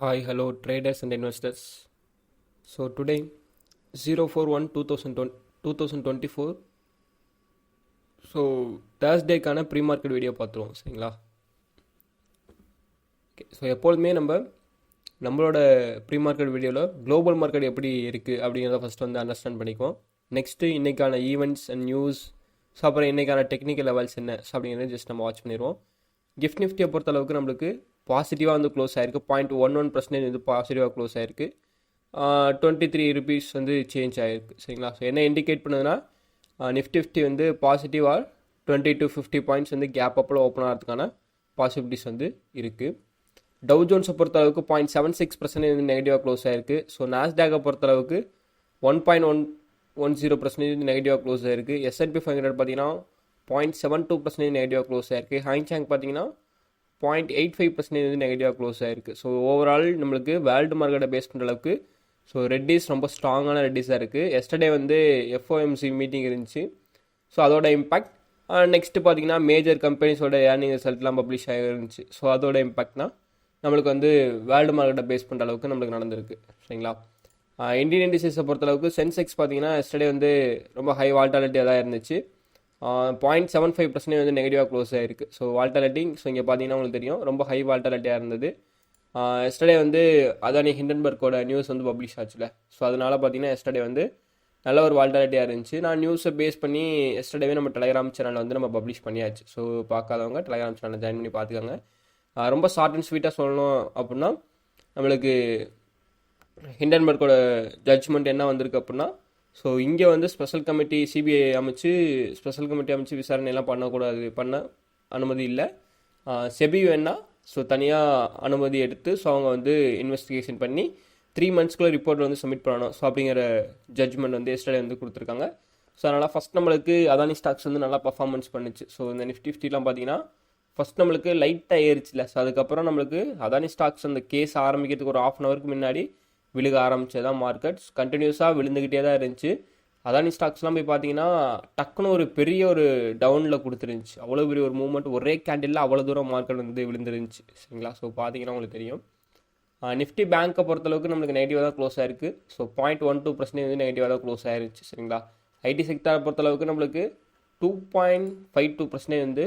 Hi, hello, traders and investors. So today, 041-2024. So தேர்ஸ்டேக்கான pre market video பார்த்துருவோம் சரிங்களா. Okay, so எப்பொழுதுமே நம்மளோட ப்ரீ மார்க்கெட் வீடியோவில் குளோபல் மார்க்கெட் எப்படி இருக்குது அப்படிங்கிறத ஃபஸ்ட் அண்டர்ஸ்டாண்ட் பண்ணிக்குவோம். நெக்ஸ்ட்டு இன்றைக்கான ஈவெண்ட்ஸ் அண்ட் நியூஸ், ஸோ அப்புறம் இன்றைக்கான டெக்னிக்கல் லெவல்ஸ் என்ன ஸோ அப்படிங்கிறத ஜஸ்ட் நம்ம வாட்ச் பண்ணிடுவோம். கிஃப்ட் நிஃப்டியை பொறுத்தளவுக்கு நம்மளுக்கு பாசிட்டிவாக11% ஆயிருக்கு. 0.11% பாசிட்டிவாக க்ளோஸ் ஆயிருக்கு. 23 rupees சேஞ்ச் ஆகிருக்கு சரிங்களா. ஸோ என்ன இண்டிகேட் பண்ணுதுன்னா நிஃப்டி பாசிட்டிவாக 20 to 50 பாயிண்ட்ஸ் கேப் அப்பில் ஓப்பன் ஆகிறதுக்கான பாசிபிலிட்டிஸ் இருக்குது. டவ் ஜோன்ஸை பொறுத்தளவுக்கு 0.76% நெகட்டிவாக க்ளோஸ் ஆயிருக்கு. ஸோ நாஸ்டாகை பொறுத்தளவுக்கு 1.10% நெகட்டிவாக க்ளோஸ் ஆயிருக்கு. S&P 500 பார்த்தீங்கன்னா 0.72% நெகட்டிவாக க்ளோஸ் ஆயிருக்கு. ஹாங்சாங் பார்த்தீங்கன்னா 0.85% நெகட்டிவாக க்ளோஸ் ஆயிருக்கு. ஸோ ஓவரால் நம்மளுக்கு வேர்ல்டு மார்க்கெட்டை பேஸ் பண்ணுற அளவுக்கு ஸோ ரெட்டிஸ் ரொம்ப ஸ்ட்ராங்கான ரெட்டிஸாக இருக்குது. எஸ்டர்டே FOMC மீட்டிங் இருந்துச்சு. ஸோ அதோட இம்பாக்ட். நெக்ஸ்ட்டு பார்த்தீங்கன்னா மேஜர் கம்பெனிஸோட ஏர்னிங் ரிசல்ட்லாம் பப்ளிஷ் ஆகிருந்துச்சு. ஸோ அதோட இம்பாக்ட் தான் நம்மளுக்கு வேர்ல்டு மார்க்கெட்டை பேஸ் பண்ணுற அளவுக்கு நம்மளுக்கு நடந்திருக்கு சரிங்களா. இந்தியன் இண்டிசஸை பொறுத்தளவுக்கு சென்செக்ஸ் பார்த்தீங்கன்னா எஸ்டர்டே ரொம்ப ஹை வால்டாலிட்டியாக தான் இருந்துச்சு. 0.75% நெகட்டிவாக க்ளோஸ் ஆகிருக்கு. ஸோ வால்டாலிட்டி ஸோ இங்கே பார்த்தீங்கன்னா உங்களுக்கு தெரியும் ரொம்ப ஹை வால்டாலிட்டியாக இருந்தது. எஸ்டர்டே அதானி ஹிண்டன்பர்க்கோட நியூஸ் பப்ளிஷ் ஆச்சுல. ஸோ அதனால் பார்த்தீங்கன்னா எஸ்டர்டே நல்ல ஒரு வால்டாலிட்டியாக இருந்துச்சு. நான் நியூஸை பேஸ் பண்ணி எஸ்டர்டேவே நம்ம டெலிகிராம் சேனலில் நம்ம பப்ளிஷ் பண்ணியாச்சு. ஸோ பார்க்காதவங்க டெலிகிராம் சேனலில் ஜாயின் பண்ணி பார்த்துக்கோங்க. ரொம்ப ஷார்ட் அண்ட் ஸ்வீட்டாக சொல்லணும் அப்படின்னா நம்மளுக்கு ஹிண்டன்பர்க்கோட ஜட்ஜ்மெண்ட் என்ன வந்திருக்கு அப்படின்னா, ஸோ இங்கே special committee CBI special committee அமைச்சு விசாரணையெல்லாம் பண்ண அனுமதி இல்லை. செபி வேணா ஸோ தனியாக அனுமதி எடுத்து ஸோ அவங்க இன்வெஸ்டிகேஷன் பண்ணி 3 monthsக்குள்ளே ரிப்போர்ட் சப்மிட் பண்ணணும். ஸோ அப்படிங்கிற ஜட்ஜ்மெண்ட் எஸ்டர்டே கொடுத்துருக்காங்க. ஸோ அதனால் ஃபஸ்ட் நம்மளுக்கு அதானி ஸ்டாக்ஸ் நல்லா பர்ஃபார்மன்ஸ் பண்ணிச்சு. ஸோ இந்த நிஃப்டிலாம் பார்த்தீங்கன்னா ஃபஸ்ட் நம்மளுக்கு லைட்டாக ஏறிச்சில்ல. ஸோ அதுக்கப்புறம் நம்மளுக்கு அதானி ஸ்டாக்ஸ் கேஸ் ஆரம்பிக்கிறதுக்கு ஒரு 1/2 hourக்கு முன்னாடி விழுக ஆரம்பிச்சதான் மார்க்கெட்ஸ் கண்டினியூஸாக விழுந்துக்கிட்டே தான் இருந்துச்சு. அதானி ஸ்டாக்ஸ்லாம் போய் பார்த்தீங்கன்னா டக்குன்னு ஒரு பெரிய ஒரு டவுனில் கொடுத்துருந்துச்சு. அவ்வளோ பெரிய ஒரு மூவ்மெண்ட் ஒரே கேண்டில் அவ்வளோ தூரம் மார்க்கெட் விழுந்துருந்துச்சு சரிங்களா. ஸோ பார்த்தீங்கன்னா உங்களுக்கு தெரியும். நிஃப்டி பேங்க்கை பொறுத்தளவுக்கு நம்மளுக்கு நெகட்டிவாக தான் க்ளோஸ் ஆயிருக்கு. ஸோ 0.12% நெகட்டிவாக தான் க்ளோஸ் ஆயிருச்சு சரிங்களா. ஐடி செக்டாரை பொறுத்தளவுக்கு நம்மளுக்கு 2.52%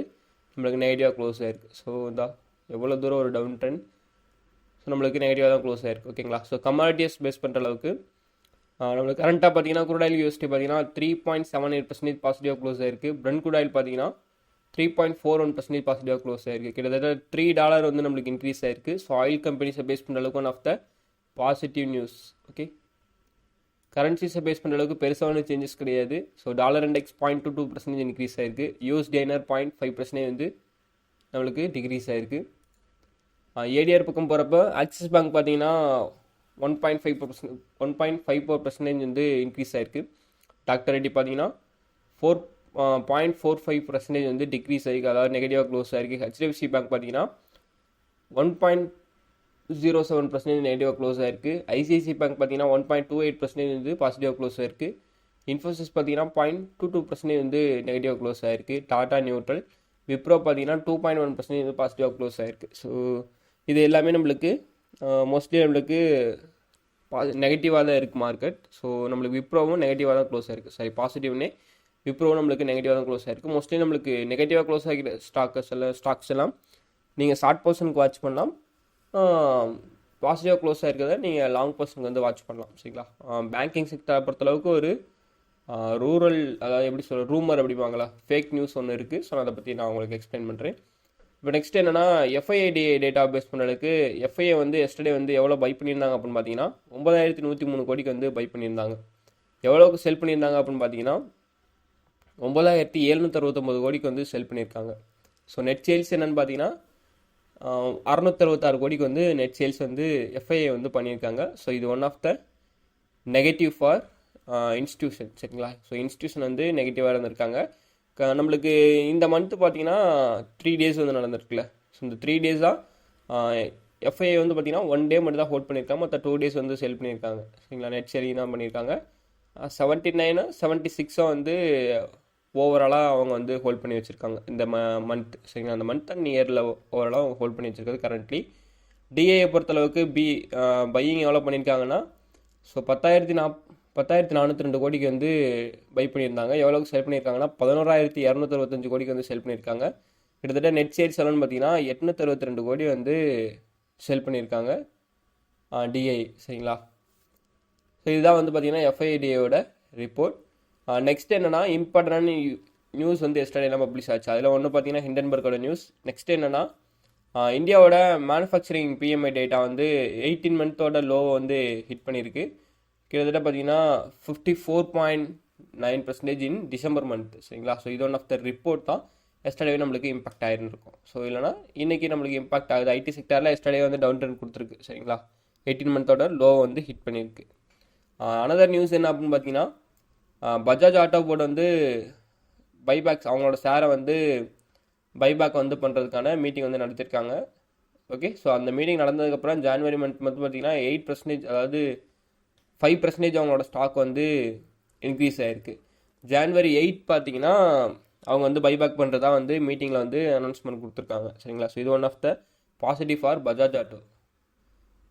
நம்மளுக்கு நெகட்டிவாக க்ளோஸ் ஆயிருக்கு. ஸோ எவ்வளோ தூரம் ஒரு டவுன் ட்ரெண்ட். ஸோ நம்மளுக்கு நெகட்டிவாக தான் க்ளோஸ் ஆயிருக்கு ஓகேங்களா. ஸோ கமாடிட்டிஸ் பேஸ் பண்ணுற அளவுக்கு நம்மளுக்கு கரண்ட்டாக பார்த்தீங்கன்னா குரூட் ஆயில் யூஎஸ்டி பார்த்தீங்கன்னா 3.78% பாசிட்டிவாக க்ளோஸ் ஆயிருக்கு. பிரெண்ட் குரூட் ஆயில் பார்த்தீங்கன்னா 3.41% பாசிட்டிவாக க்ளோஸ் ஆயிருக்கு. கிட்டத்தட்ட $3 நம்மளுக்கு இன்க்ரீஸ் ஆயிருக்கு. ஸோ ஆயில் கம்பெனிஸை பேஸ் பண்ணுற அளவுக்கு one of the positive news. Okay, கரன்சிஸை பேஸ் பண்ணுற அளவுக்கு பெருசான சேஞ்சஸ் கிடையாது. ஸோ டாலர் இண்டெக்ஸ் 0.22% இன்க்ரீஸ் ஆயிருக்கு. USD/INR 0.5% நம்மளுக்கு டிக்ரீஸ் ஆயிருக்கு. ஏடிஆர் பக்கம் போகிறப்ப ஆக்சிஸ் பேங்க் பார்த்தீங்கன்னா 1.54% இன்க்ரீஸ் ஆயிருக்கு. டாக்டர் ரெட்டி பார்த்தீங்கன்னா 0.45% டிக்ரீஸ் ஆயிருக்கு, அதாவது நெகட்டிவாக க்ளோஸ் ஆயிருக்கு. HDFC பேங்க் பார்த்தீங்கன்னா 1.07% நெகட்டிவாக க்ளோஸ் ஆயிருக்கு. ICICI பேங்க் பார்த்தீங்கன்னா 1.28% பாசிட்டிவாக க்ளோஸ் ஆயிருக்கு. இன்ஃபோசிஸ் பார்த்தீங்கன்னா 0.22% நெகட்டிவாக க்ளோஸ் ஆயிருக்கு. டாடா நியூட்ரல். விப்ரோ பார்த்தீங்கன்னா 2.1% பாசிட்டிவாக க்ளோஸ் ஆயிருக்கு. ஸோ இது எல்லாமே நம்மளுக்கு மோஸ்ட்லி நம்மளுக்கு நெகட்டிவாக தான் இருக்குது மார்க்கெட். ஸோ நம்மளுக்கு விப்ரோவும் நெகட்டிவாக தான் க்ளோஸ் ஆயிருக்கு. சாரி, பாசிட்டிவ்னே விப்ரோவும் நம்மளுக்கு நெகட்டிவாக தான் க்ளோஸ் ஆயிருக்கு. மோஸ்ட்லி நம்மளுக்கு நெகட்டிவாக க்ளோஸ் ஆகிற ஸ்டாக்ஸ் எல்லாம் நீங்கள் ஷார்ட் பர்சனுக்கு வாட்ச் பண்ணலாம். பாசிட்டிவாக க்ளோஸ் ஆகிருக்கிறத நீங்கள் லாங் பர்சனுக்கு வாட்ச் பண்ணலாம் சரிங்களா. பேங்கிங் செக்டரை பொறுத்தளவுக்கு ஒரு ரூரல், அதாவது எப்படி ரூமர் அப்படிவாங்களா, ஃபேக் நியூஸ் ஒன்று இருக்குது. ஸோ அதை பற்றி நான் உங்களுக்கு எக்ஸ்பிளைன் பண்ணுறேன். இப்போ நெக்ஸ்ட் என்னன்னா FII டேட்டா பேஸ் பண்ணுறதுக்கு FII எஸ்டர்டே எவ்வளோ பை பண்ணியிருந்தாங்க அப்படின்னு பார்த்தீங்கன்னா 9,103 கோடிக்கு பை பண்ணியிருந்தாங்க. எவ்வளோக்கு செல் பண்ணியிருந்தாங்க அப்படின்னு பார்த்தீங்கன்னா 9,769 கோடிக்கு செல் பண்ணியிருக்காங்க. ஸோ நெட் சேல்ஸ் என்னன்னு பார்த்தீங்கன்னா 666 கோடிக்கு நெட் சேல்ஸ் FII பண்ணியிருக்காங்க. ஸோ இது one of the negative for institution சரிங்களா. ஸோ இன்ஸ்டியூஷன் நெகட்டிவாக இருந்திருக்காங்க. நம்மளுக்கு இந்த மந்த்து பார்த்தீங்கன்னா 3 days நடந்திருக்குல்ல. ஸோ இந்த 3 days தான் FII பார்த்தீங்கன்னா 1 day மட்டும் தான் ஹோல்ட் பண்ணியிருக்காங்க. மற்ற 2 days செல் பண்ணியிருக்காங்க சரிங்களா. நெட் சேலிங் தான் பண்ணியிருக்காங்க. 79 76 ஓவராலாக அவங்க ஹோல்ட் பண்ணி வச்சுருக்காங்க இந்த மந்த் சரிங்களா. அந்த மந்த் அண்ட் இயரில் ஓவராலாக ஹோல்ட் பண்ணி வச்சுருக்காது கரண்ட்லி. டிஏயை பொறுத்தளவுக்கு பையிங் எவ்வளோ பண்ணியிருக்காங்கன்னா ஸோ 10,402 கோடிக்கு வந்து பை பண்ணியிருந்தாங்க. எவ்வளோக்கு செல் பண்ணியிருக்காங்கன்னா 11,265 கோடிக்கு வந்து செல் பண்ணியிருக்காங்க. கிட்டத்தட்ட நெட் சேல்ஸ் எவ்வளோன்னு பார்த்தீங்கன்னா 862 கோடி வந்து செல் பண்ணியிருக்காங்க டிஐ. சரிங்களா? ஸோ இதுதான் வந்து பார்த்தீங்கன்னா எஃப்ஐடிஏயோட ரிப்போர்ட். நெக்ஸ்ட் என்னன்னா இம்பார்ட்டன்டான நியூஸ் வந்து எஸ்டர்டேலாம் பப்ளிஷ் ஆச்சு. அதில் ஒன்று பார்த்தீங்கன்னா ஹிண்டன்பர்க்கோட நியூஸ். நெக்ஸ்ட் என்னன்னா இந்தியாவோட மேனுஃபேக்சரிங் பிஎம்ஐ டேட்டா வந்து 18 மந்த்தோட லோ வந்து ஹிட் பண்ணியிருக்கு. கிட்டத்தட்ட பார்த்தீங்கன்னா 54.9% இன் டிசம்பர் மந்த். சரிங்களா? ஸோ இது ஒன் ஆஃப் த ரிப்போர்ட் தான் எஸ்டர்டே நம்மளுக்கு இம்பாக்ட் ஆயிருக்கும். ஸோ இல்லைனா இன்றைக்கி நம்மளுக்கு இம்பாக்ட் ஆகுது. ஐடி செக்டரில் எஸ்டர்டே வந்து டவுன் ட்ரெண்ட் கொடுத்துருக்கு. சரிங்களா? 18 மந்தோட லோ வந்து ஹிட் பண்ணியிருக்கு. அனதர் நியூஸ் என்ன அப்படின்னு பார்த்தீங்கன்னா பஜாஜ் ஆட்டோ போர்டு வந்து பைபேக்ஸ் அவங்களோட ஷேரை வந்து பைபேக் வந்து பண்ணுறதுக்கான மீட்டிங் வந்து நடத்தியிருக்காங்க. ஓகே, ஸோ அந்த மீட்டிங் நடந்ததுக்கப்புறம் ஜான்வரி மந்த் பார்த்தீங்கன்னா 8%, அதாவது 5% அவங்களோட ஸ்டாக் வந்து இன்க்ரீஸ் ஆகிருக்கு. ஜான்வரி 8 பார்த்தீங்கன்னா அவங்க வந்து பைபேக் பண்ணுறதா வந்து மீட்டிங்கில் வந்து அனௌன்ஸ்மெண்ட் கொடுத்துருக்காங்க. சரிங்களா? ஸோ இது one of the positive for Bajaj Auto.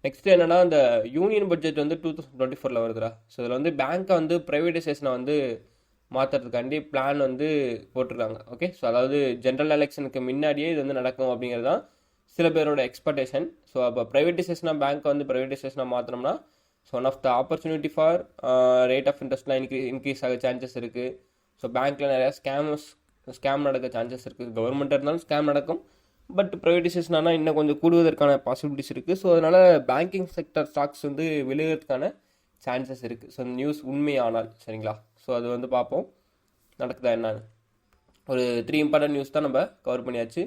Next என்னன்னா இந்த யூனியன் பட்ஜெட் வந்து 2024 வருதுடா. ஸோ இதில் வந்து பேங்க்கை வந்து ப்ரைவேடைசேஷனை வந்து மாற்றுறதுக்காண்டி பிளான் வந்து போட்டிருக்காங்க. ஓகே, ஸோ அதாவது ஜென்ரல் எலெக்ஷனுக்கு முன்னாடியே இது வந்து நடக்கும் அப்படிங்கிறது தான் சில பேரோட எக்ஸ்பெக்டேஷன். ஸோ அப்போ ப்ரைவேடைசேஷனாக பேங்க்கை வந்து ப்ரைவேடைசேஷனாக மாற்றினோம்னா so one of the opportunity for rate of இன்ட்ரெஸ்ட்லாம் இன்க்ரீஸ் ஆக சான்சஸ் இருக்குது. ஸோ பேங்க்கில் நிறையா ஸ்கேம் நடக்க சான்சஸ் இருக்குது. கவர்மெண்ட்டாக இருந்தாலும் ஸ்கேம் நடக்கும், பட் ப்ரைவேடைசேஷன் ஆனால் இன்னும் கொஞ்சம் கூடுவதற்கான பாசிபிலிட்டிஸ் இருக்குது. ஸோ அதனால் பேங்கிங் செக்டர் ஸ்டாக்ஸ் வந்து விழுகிறதுக்கான சான்சஸ் இருக்குது. ஸோ அந்த நியூஸ் உண்மையானால். சரிங்களா? ஸோ அது வந்து பார்ப்போம் நடக்குதா என்னன்னு. ஒரு 3 இம்பார்ட்டன்ட் நியூஸ் தான் நம்ம கவர் பண்ணியாச்சு.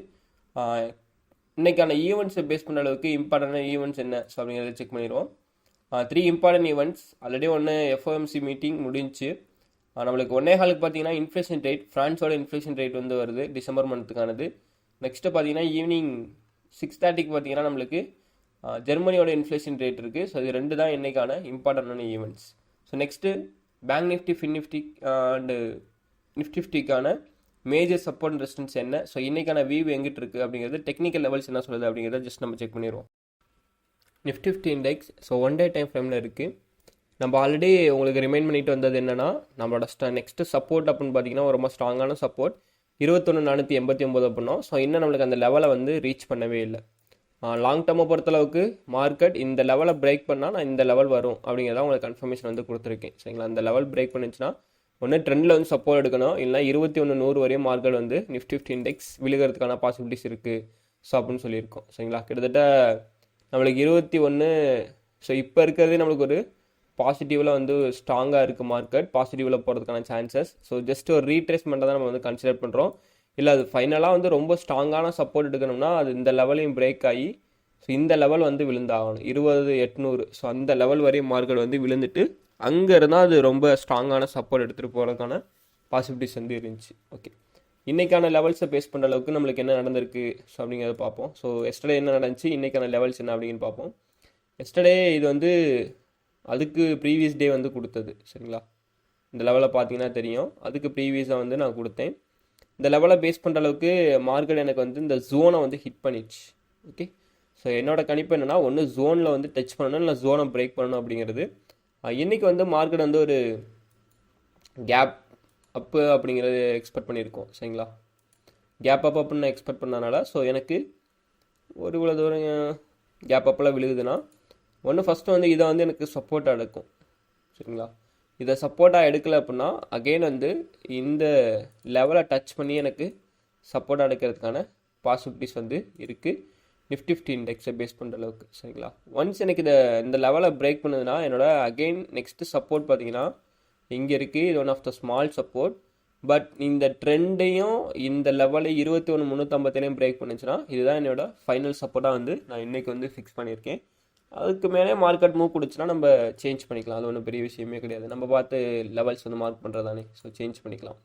இன்றைக்கான ஈவெண்ட்ஸை பேஸ் பண்ண அளவுக்கு இம்பார்ட்டண்டான ஈவெண்ட்ஸ் என்ன ஸோ அப்படிங்கிறத செக் பண்ணிடுவோம். 3 இம்பார்ட்டன்ட் ஈவெண்ட்ஸ். ஆல்ரெடி ஒன்று எஃப்ஓஎம்சி மீட்டிங் முடிஞ்சு. நம்மளுக்கு 1.25 பார்த்தீங்கன்னா இன்ஃப்ளேஷன் ரேட், ஃப்ரான்ஸோட இன்ஃப்ளேஷன் ரேட் வந்து வருது டிசம்பர் மந்த்துக்கானது. நெக்ஸ்ட்டு பார்த்தீங்கன்னா ஈவினிங் 6:30 பார்த்தீங்கன்னா நம்மளுக்கு ஜெர்மனியோட இன்ஃப்ளேஷன் ரேட் இருக்குது. ஸோ இது 2 தான் இன்றைக்கான இம்பார்ட்டண்டான events. So next bank Nifty, fin Nifty and நிஃப்டிக்கான மேஜர் சப்போர்ட் அண்ட் ரெசிஸ்டன்ஸ் என்ன, ஸோ இன்றைக்கான வியூ எங்கிட்டு இருக்குது அப்படிங்கிறது, டெக்னிக்கல் லெவல்ஸ் என்ன சொல்லுது அப்படிங்கிறத ஜஸ்ட் நம்ம செக் பண்ணிடுவோம். Nifty 50 index so 1 day time ஃப்ரேமில் இருக்குது. நம்ம ஆல்ரெடி உங்களுக்கு ரிமைண்ட் பண்ணிட்டு வந்தது என்னென்னா நம்மளோட நெக்ஸ்ட்டு சப்போர்ட் அப்படின்னு பார்த்தீங்கன்னா ரொம்ப ஸ்ட்ராங்கான சப்போர்ட் 21,489 அப்படின்னோம். ஸோ இன்னும் நம்மளுக்கு அந்த லெவலை வந்து ரீச் பண்ணவே இல்லை. லாங் டேர்மை பொறுத்தளவுக்கு மார்க்கெட் இந்த லெவலை பிரேக் பண்ணால் நான் இந்த லெவல் வரும் அப்படிங்கிறத உங்களுக்கு கன்ஃபர்மேஷன் வந்து கொடுத்துருக்கேன். சரிங்களா? அந்த லெவல் பிரேக் பண்ணிச்சுன்னா ஒன்று ட்ரெண்டில் வந்து சப்போர்ட் எடுக்கணும், இல்லைனா 21,100 வரையும் மார்க்கெட் வந்து நிஃப்டி 50 இண்டெக்ஸ் விழுகிறதுக்கான பாசிபிலிட்டிஸ் இருக்குது. ஸோ அப்படின்னு சொல்லியிருக்கோம். சரிங்களா? கிட்டத்தட்ட நம்மளுக்கு 21. ஸோ இப்போ இருக்கிறதே நம்மளுக்கு ஒரு பாசிட்டிவில் வந்து ஸ்ட்ராங்காக இருக்குது மார்க்கெட், பாசிட்டிவில் போகிறதுக்கான சான்சஸ். ஸோ ஜஸ்ட் ஒரு ரீட்ரேஸ்மெண்ட்டை தான் நம்ம வந்து கன்சிடர் பண்ணுறோம். இல்லை அது ஃபைனலாக வந்து ரொம்ப ஸ்ட்ராங்கான சப்போர்ட் எடுக்கணும்னா அது இந்த லெவலையும் பிரேக் ஆகி ஸோ இந்த லெவல் வந்து விழுந்தாகணும் 20,800. ஸோ அந்த லெவல் வரையும் மார்க்கெட் வந்து விழுந்துட்டு அங்கே இருந்தால் அது ரொம்ப ஸ்ட்ராங்கான சப்போர்ட் எடுத்துகிட்டு போகிறதுக்கான பாசிபிலிட்டிஸ் வந்து இருந்துச்சு. ஓகே, இன்றைக்கான லெவல்ஸை பேஸ் பண்ணுற அளவுக்கு நம்மளுக்கு என்ன நடந்திருக்கு ஸோ அப்படிங்கிறத பார்ப்போம். ஸோ எஸ்டர்டே என்ன நடந்துச்சு, இன்றைக்கான லெவல்ஸ் என்ன அப்படின்னு பார்ப்போம். எஸ்டர்டே இது வந்து அதுக்கு ப்ரீவியஸ் டே வந்து கொடுத்தது. சரிங்களா? இந்த லெவலை பார்த்தீங்கன்னா தெரியும், அதுக்கு ப்ரீவியஸாக வந்து நான் கொடுத்தேன். இந்த லெவலை பேஸ் பண்ணுற அளவுக்கு மார்க்கெட் எனக்கு வந்து இந்த ஜோனை வந்து ஹிட் பண்ணிடுச்சு. ஓகே, ஸோ என்னோட கணிப்பு என்னென்னா ஒன்று ஜோனில் வந்து டச் பண்ணணும், இல்லை ஜோனை பிரேக் பண்ணணும் அப்படிங்கிறது. இன்றைக்கி வந்து மார்க்கெட் வந்து ஒரு கேப் அப்பு அப்படிங்கிறது எக்ஸ்பெக்ட் பண்ணியிருக்கோம். சரிங்களா? கேப் அப் அப்படின்னு நான் எக்ஸ்பெக்ட் பண்ணனால ஸோ எனக்கு ஒரு இவ்வளோ தூரம் கேப் அப்பில் விழுகுதுன்னா ஒன்று ஃபஸ்ட்டு வந்து இதை வந்து எனக்கு சப்போர்ட்டாக எடுக்கும். சரிங்களா? இதை சப்போர்ட்டாக எடுக்கலை அப்படின்னா அகெயின் வந்து இந்த லெவலை டச் பண்ணி எனக்கு சப்போர்ட்டாக எடுக்கிறதுக்கான பாசிபிலிட்டிஸ் வந்து இருக்குது நிஃப்டி 50 இண்டெக்ஸை பேஸ் பண்ணுற அளவுக்கு. சரிங்களா? ஒன்ஸ் எனக்கு இந்த லெவலை பிரேக் பண்ணுதுன்னா என்னோட அகெயின் நெக்ஸ்ட்டு சப்போர்ட் பார்த்தீங்கன்னா இங்கே இருக்குது. இது one of the small support. But இந்த ட்ரெண்டையும் இந்த லெவலை 21,357 பிரேக் பண்ணிச்சுன்னா இதுதான் என்னோட ஃபைனல் சப்போர்ட்டாக வந்து நான் இன்றைக்கி வந்து ஃபிக்ஸ் பண்ணியிருக்கேன். அதுக்கு மேலே மார்க்கெட் மூவ் கொடுச்சுன்னா நம்ம சேஞ்ச் பண்ணிக்கலாம். அது ஒன்றும் பெரிய விஷயமே கிடையாது. நம்ம பார்த்து லெவல்ஸ் வந்து மார்க் பண்ணுறதானே, ஸோ சேஞ்ச் பண்ணிக்கலாம்.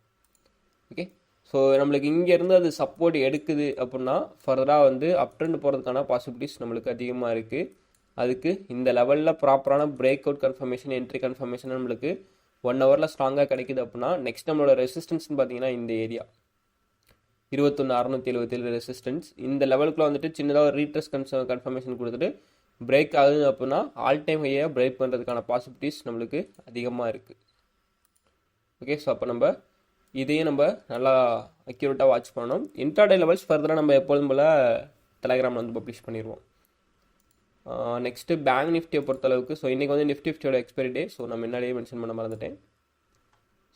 ஓகே, ஸோ நம்மளுக்கு இங்கேருந்து அது சப்போர்ட் எடுக்குது அப்படின்னா ஃபர்தராக வந்து அப் ட்ரெண்ட் போகிறதுக்கான பாசிபிலிட்டிஸ் நம்மளுக்கு அதிகமாக இருக்குது. அதுக்கு இந்த லெவலில் ப்ராப்பரான break out confirmation, entry confirmation நம்மளுக்கு 1 ஹவரில் ஸ்ட்ராங்காக கிடைக்குது அப்படின்னா நெக்ஸ்ட் நம்மளோட ரெசிஸ்டன்ஸ்னு பார்த்தீங்கன்னா இந்த ஏரியா 21,677 ரெசிஸ்டன்ஸ். இந்த லெவலுக்குள்ள வந்துட்டு சின்னதாக ஒரு ரீட்ரெஸ் கன்ஃபர்மேஷன் கொடுத்துட்டு பிரேக் ஆகுது அப்படின்னா ஆல் டைம் ஹையாக பிரேக் பண்ணுறதுக்கான பாசிபிலிட்டிஸ் நம்மளுக்கு அதிகமாக இருக்குது. ஓகே, ஸோ அப்போ நம்ம இதையும் நம்ம நல்லா அக்யூரேட்டாக வாட்ச் பண்ணணும். இன்ட்ராடே லெவல்ஸ் ஃபர்தராக நம்ம எப்பொழுதும் போல் டெலகிராமில் வந்து பப்ளிஷ் பண்ணிடுவோம். நெக்ஸ்ட்டு பேங்க் நிஃப்டியை பொறுத்தளவுக்கு ஸோ இன்றைக்கி வந்து நிஃப்டியோட எக்ஸ்பைரி டே. ஸோ நான் முன்னாடியே மென்ஷன் பண்ண மறந்துட்டேன்.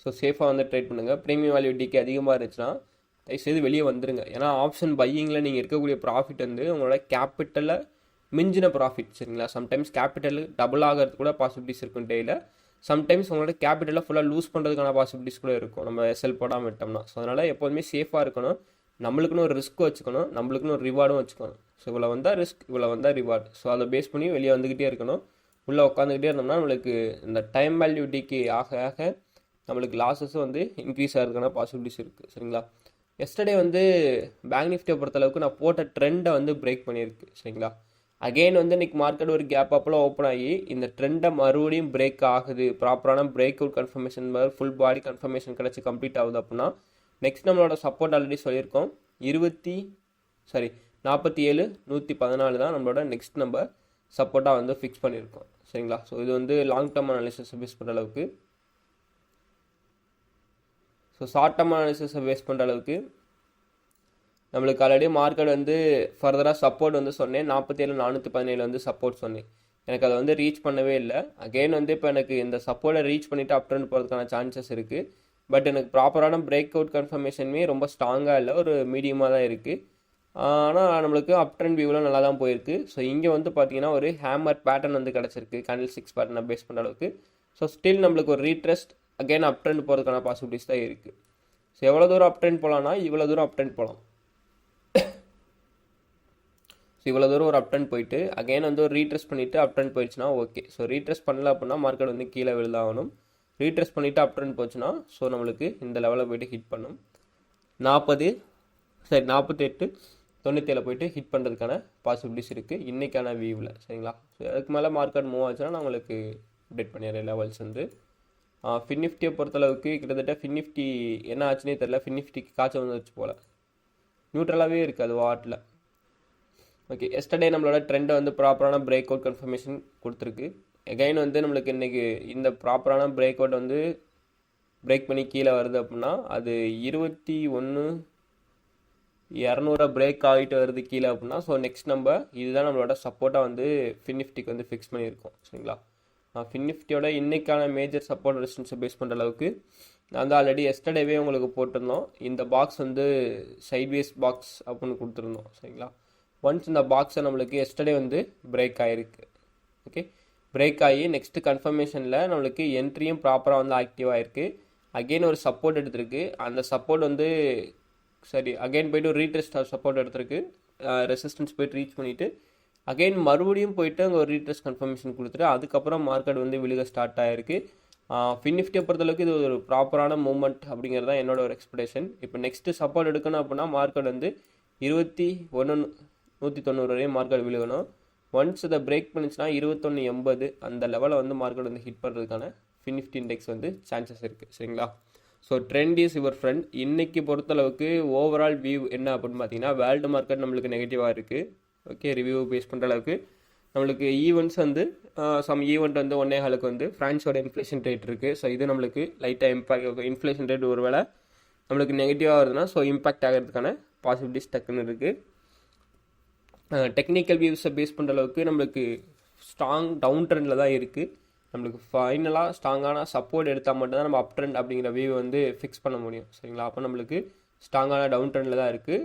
ஸோ சேஃபாக வந்து ட்ரேட் பண்ணுங்கள். ப்ரீமியம் வேல்யூ டிகே அதிகமாக இருந்துச்சுன்னா தயவுசெய்து வெளியே வந்துருங்க. ஏன்னா ஆப்ஷன் பையிங்கில் நீங்கள் இருக்கக்கூடிய ப்ராஃபிட் வந்து உங்களோட கேபிட்டலை மிஞ்சின ப்ராஃபிட், சரிங்களா? சம்டைம்ஸ் கேபிட்டல் டபுள் ஆகிறது கூட பாசிபிலிட்டிஸ் இருக்கும் டேயில். சம்டைம்ஸ் உங்களோட கேபிட்டலை ஃபுல்லாக லூஸ் பண்ணுறதுக்கான பாசிபிலிட்டிஸ் கூட இருக்கும் நம்ம எஸ்எல் போடாமல் விட்டோம்னா. ஸோ அதனால் எப்போதுமே சேஃபாக இருக்கணும். நம்மளுக்குன்னு ஒரு ரிஸ்க் வச்சுக்கணும், நம்மளுக்குன்னு ஒரு ரிவார்டும் வச்சுக்கணும். ஸோ இவ்வளோ வந்தால் ரிஸ்க், இவ்வளோ வந்தால் ரிவார்டு. ஸோ அதை பேஸ் பண்ணி வெளியே வந்துக்கிட்டே இருக்கணும். உள்ளே உட்காந்துக்கிட்டே இருந்தோம்னா நம்மளுக்கு இந்த டைம் வேல்யூ டிகே ஆக ஆக நம்மளுக்கு லாஸஸும் வந்து இன்க்ரீஸ் ஆகிறதுக்கான பாசிபிலிட்டிஸ் இருக்குது, சரிங்களா? எஸ்டர்டே வந்து பேங்க் நிஃப்டியை பொறுத்தளவுக்கு நான் போட்ட ட்ரெண்டை வந்து பிரேக் பண்ணியிருக்கு, சரிங்களா? அகெயின் வந்து இன்றைக்கி மார்க்கெட் ஒரு கேப் அப்பெல்லாம் ஓப்பன் ஆகி இந்த ட்ரெண்டை மறுபடியும் பிரேக் ஆகுது, ப்ராப்பரான பிரேக் அவுட் கன்ஃபர்மேஷன் மாதிரி ஃபுல் பாடி கன்ஃபர்மேஷன் கிடச்சி கம்ப்ளீட் ஆகுது அப்படின்னா நெக்ஸ்ட் நம்மளோட சப்போர்ட் ஆல்ரெடி சொல்லியிருக்கோம் 47,114 தான் நம்மளோட நெக்ஸ்ட் நம்ம சப்போர்ட்டாக வந்து ஃபிக்ஸ் பண்ணியிருக்கோம், சரிங்களா? ஸோ இது வந்து லாங் டேர்ம் அனாலிசிஸை பேஸ் பண்ணுற அளவுக்கு. ஸோ ஷார்ட் டேர்ம் அனாலிசிஸை பேஸ் பண்ணுற அளவுக்கு நம்மளுக்கு ஆல்ரெடி மார்க்கெட் வந்து ஃபர்தராக சப்போர்ட் வந்து சொன்னேன். 47,417 வந்து சப்போர்ட் சொன்னேன். எனக்கு அதை வந்து ரீச் பண்ணவே இல்லை. அகெயின் வந்து இப்போ எனக்கு இந்த சப்போர்ட்டை ரீச் பண்ணிவிட்டு அப் ட்ரெண்ட் போகிறதுக்கான சான்சஸ் இருக்குது. பட் எனக்கு ப்ராப்பரான பிரேக் அவுட் கன்ஃபர்மேஷனுமே ரொம்ப ஸ்ட்ராங்காக இல்லை, ஒரு மீடியமாக தான் இருக்குது. ஆனால் நம்மளுக்கு அப் ட்ரெண்ட் வியூவில் நல்லா தான் போயிருக்கு. ஸோ இங்கே வந்து பார்த்தீங்கன்னா ஒரு ஹேமர் பேட்டர்ன் வந்து கிடச்சிருக்கு, கேண்டில் 6 பேட்டர்னை பேஸ் பண்ணுற அளவுக்கு. ஸோ ஸ்டில் நம்மளுக்கு ஒரு ரீட்ரெஸ்ட் அகெயின் அப் ட்ரெண்ட் போகிறதுக்கான பாசிபிலிட்டிஸ் தான் இருக்குது. ஸோ எவ்வளோ தூரம் அப் ட்ரெண்ட் போகலான்னா இவ்வளோ தூரம் அப் ட்ரெண்ட் போகலாம். ஸோ இவ்வளோ தூரம் ஒரு அப் ட்ரெண்ட் போயிட்டு அகைன் வந்து ஒரு ரீட்ரெஸ் பண்ணிவிட்டு அப் ட்ரெண்ட் போயிடுச்சுன்னா ஓகே. ஸோ ரீட்ரெஸ் பண்ணல அப்படின்னா மார்க்கெட் வந்து கீழே விழுதாகணும். ரீட்ரெஸ் பண்ணிவிட்டு அப் ட்ரெண்ட் போச்சுன்னா ஸோ நம்மளுக்கு இந்த லெவலில் போய்ட்டு ஹிட் பண்ணும். 48,97 போய்ட்டு ஹிட் பண்ணுறதுக்கான பாசிபிலிட்டிஸ் இருக்குது இன்றைக்கான வியூவில், சரிங்களா? ஸோ அதுக்கு மேலே மார்க்கெட் மூவ் ஆச்சுன்னா நான் உங்களுக்கு அப்டேட் பண்ணிடுறேன் லெவல்ஸ் வந்து. ஃபின் நிஃப்டியை பொறுத்தளவுக்கு கிட்டத்தட்ட ஃபின் நிஃப்டி என்ன ஆச்சுன்னே தெரில. ஃபின் நிஃப்டிக்கு காய்ச்சல் வந்துச்சு போல், நியூட்ரலாகவே இருக்குது அது வாட்டில். ஓகே, எஸ்டர்டே நம்மளோட ட்ரெண்டை வந்து ப்ராப்பரான பிரேக் அவுட் கன்ஃபர்மேஷன் கொடுத்துருக்கு. எகைன் வந்து நம்மளுக்கு இன்றைக்கி இந்த ப்ராப்பரான பிரேக் அவுட் வந்து பிரேக் பண்ணி கீழே வருது அப்படின்னா அது 21,200 பிரேக் ஆகிட்டு வருது கீழே அப்படின்னா ஸோ நெக்ஸ்ட் நம்ம இதுதான் நம்மளோட சப்போர்ட்டாக வந்து ஃபின் நிஃப்டிக்கு வந்து ஃபிக்ஸ் பண்ணியிருக்கோம், சரிங்களா? ஃபின் நிஃப்டியோட இன்றைக்கான மேஜர் சப்போர்ட் ரெசிஸ்டன்ஸை பேஸ் பண்ணுற அளவுக்கு நான் வந்து ஆல்ரெடி எஸ்டர்டேவே உங்களுக்கு போட்டிருந்தோம். இந்த பாக்ஸ் வந்து சைட்வேஸ் பாக்ஸ் அப்படின்னு கொடுத்துருந்தோம், சரிங்களா? ஒன்ஸ் இந்த பாக்ஸை நம்மளுக்கு எஸ்டர்டே வந்து பிரேக் ஆகிருக்கு. ஓகே, பிரேக் ஆகி நெக்ஸ்ட்டு கன்ஃபர்மேஷனில் நம்மளுக்கு என்ட்ரியும் ப்ராப்பராக வந்து ஆக்டிவ் ஆகிருக்கு. அகெயின் ஒரு சப்போர்ட் எடுத்திருக்கு. அந்த சப்போர்ட் வந்து சரி அகெயின் போய்ட்டு ஒரு ரீட்ரெஸ்ட் சப்போர்ட் எடுத்திருக்கு. ரெசிஸ்டன்ஸ் போய்ட்டு ரீச் பண்ணிவிட்டு அகெயின் மறுபடியும் போயிட்டு அங்கே ஒரு ரீட்ரெஸ்ட் கன்ஃபர்மேஷன் கொடுத்துட்டு அதுக்கப்புறம் மார்க்கெட் வந்து விழுக ஸ்டார்ட் ஆகிருக்கு. ஃபின் நிஃப்டியை பொறுத்தளவுக்கு இது ஒரு ப்ராப்பரான மூவ்மெண்ட் அப்படிங்கிறது தான் என்னோட ஒரு எக்ஸ்பெக்டேஷன். இப்போ நெக்ஸ்ட்டு சப்போர்ட் எடுக்கணும் அப்படின்னா மார்க்கெட் வந்து 21,190 வரையும் மார்க்கெட் விழுகணும். ஒன்ஸ் இதை பிரேக் பண்ணிச்சுன்னா 21,80 அந்த லெவலை வந்து மார்க்கெட் வந்து ஹிட் பண்ணுறதுக்கான ஃபின் நிஃப்டி இண்டெக்ஸ் வந்து சான்சஸ் இருக்குது, சரிங்களா? So trend is your friend. இன்றைக்கி பொறுத்தளவுக்கு ஓவரால் வியூ என்ன அப்படின்னு பார்த்தீங்கன்னா வேர்ல்டு மார்க்கெட் நம்மளுக்கு நெகட்டிவாக இருக்குது. ஓகே, ரிவ்யூ பேஸ் பண்ணுற அளவுக்கு நம்மளுக்கு ஈவெண்ட்ஸ் வந்து சம் ஈவெண்ட் வந்து 1.25 வந்து ஃப்ரான்ஸோட இன்ஃப்ளேஷன் ரேட் இருக்குது. ஸோ இது நம்மளுக்கு லைட்டாக இம்பாக்ட், இன்ஃப்ளேஷன் ரேட் ஒரு வேளை நம்மளுக்கு நெகட்டிவாக வருதுன்னா ஸோ இம்பாக்ட் ஆகிறதுக்கான பாசிபிலிட்டிஸ் டக்குன்னு இருக்குது. டெக்னிக்கல் வியூஸை பேஸ் பண்ணுற அளவுக்கு நம்மளுக்கு ஸ்ட்ராங் டவுன் ட்ரெண்டில் தான் இருக்குது. நம்மளுக்கு ஃபைனலாக ஸ்ட்ராங்கான சப்போர்ட் எடுத்தால் மட்டும்தான் நம்ம அப் ட்ரெண்ட் அப்படிங்கிற வியூ வந்து ஃபிக்ஸ் பண்ண முடியும், சரிங்களா? அப்போ நம்மளுக்கு ஸ்ட்ராங்கான டவுன் ட்ரெண்டில் தான் இருக்குது.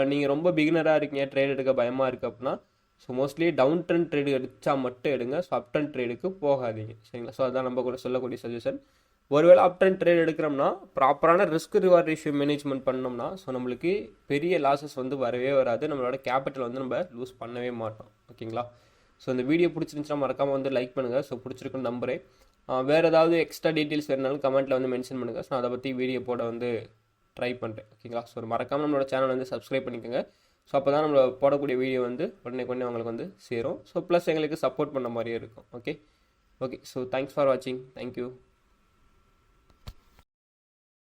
நீங்கள் ரொம்ப பிகினராக இருக்கீங்க, ட்ரேட் எடுக்க பயமாக இருக்குது அப்படின்னா so mostly down trend trade எடுத்தா மட்டும் எடுங்க. ஸோ அப் ட்ரெண்ட் ட்ரேடுக்கு போகாதீங்க, சரிங்களா? ஸோ அதுதான் நம்ம கூட சொல்லக்கூடிய சஜஷன். ஒருவேளை அப் ட்ரெண்ட் ட்ரேட் எடுக்கிறோம்னா ப்ராப்பரான ரிஸ்க் ரிவார்ட் ரேஷியோ மேனேஜ்மெண்ட் பண்ணோம்னா ஸோ நம்மளுக்கு பெரிய லாஸஸ் வந்து வரவே வராது. நம்மளோட கேபிட்டல் வந்து நம்ம லூஸ் பண்ணவே மாட்டோம், ஓகேங்களா? ஸோ இந்த வீடியோ பிடிச்சிருந்துச்சுன்னா மறக்காமல் வந்து லைக் பண்ணுங்கள். ஸோ பிடிச்சிருக்குன்னு நம்புறேன். வேறு ஏதாவது எக்ஸ்ட்ரா டீட்டெயில்ஸ் வேணுனாலும் கமெண்ட்டில் வந்து மென்ஷன் பண்ணுங்கள். ஸோ அதை பற்றி வீடியோ போட வந்து ட்ரை பண்ணுறேன், ஓகேங்களா? ஸோ மறக்காமல் நம்மளோட சேனல் வந்து சப்ஸ்கிரைப் பண்ணிக்கோங்க. ஸோ அப்போ தான் நம்ம போடக்கூடிய வீடியோ வந்து உடனே உங்களுக்கு வந்து சேரும். ஸோ ப்ளஸ் எங்களுக்கு சப்போர்ட் பண்ண மாதிரியே இருக்கும். ஓகே, ஸோ தேங்க்ஸ் ஃபார் வாட்சிங். தேங்க்யூ.